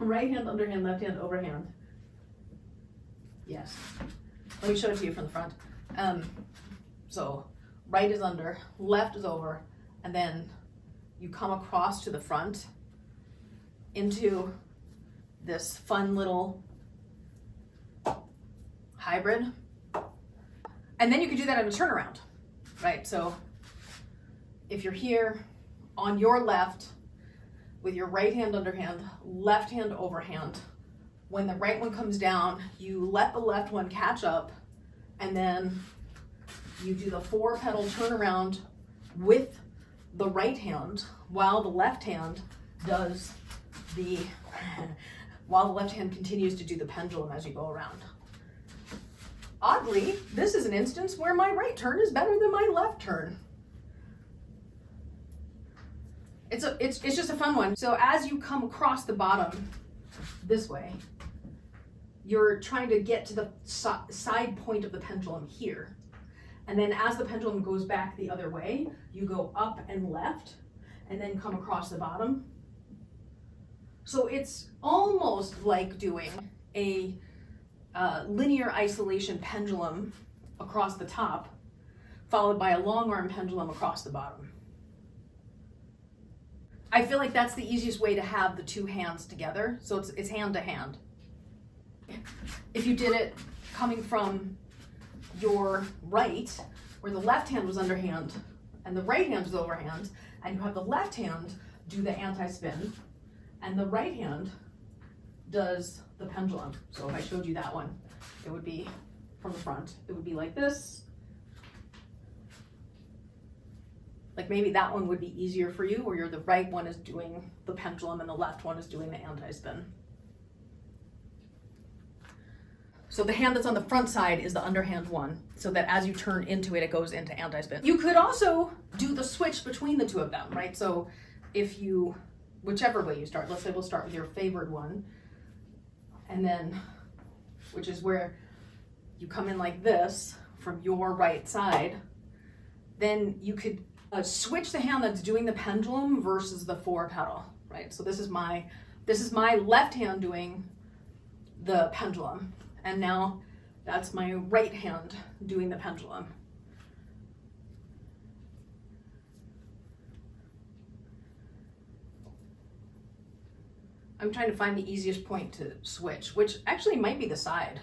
right hand, underhand, left hand, overhand. Yes. Let me show it to you from the front. So right is under, left is over, and then you come across to the front into this fun little hybrid. And then you could do that in a turnaround, right? So if you're here on your left with your right hand underhand, left hand overhand, when the right one comes down, you let the left one catch up, and then you do the 4-petal turnaround with the right hand while the left hand does the, while the left hand continues to do the pendulum as you go around. Oddly, this is an instance where my right turn is better than my left turn. It's just a fun one. So as you come across the bottom this way, you're trying to get to the side point of the pendulum here. And then as the pendulum goes back the other way, you go up and left and then come across the bottom. So it's almost like doing a linear isolation pendulum across the top, followed by a long arm pendulum across the bottom. I feel like that's the easiest way to have the two hands together. So it's hand to hand. If you did it coming from your right, where the left hand was underhand and the right hand was overhand, and you have the left hand do the anti-spin and the right hand does the pendulum. So if I showed you that one, it would be from the front. It would be like this. Like maybe that one would be easier for you, where the right one is doing the pendulum and the left one is doing the anti-spin. So the hand that's on the front side is the underhand one, so that as you turn into it, it goes into anti-spin. You could also do the switch between the two of them, right? So if you, whichever way you start, let's say we'll start with your favored one, and then, which is where you come in like this from your right side, then you could switch the hand that's doing the pendulum versus the 4-petal, right? So this is my left hand doing the pendulum, and now that's my right hand doing the pendulum. I'm trying to find the easiest point to switch, which actually might be the side.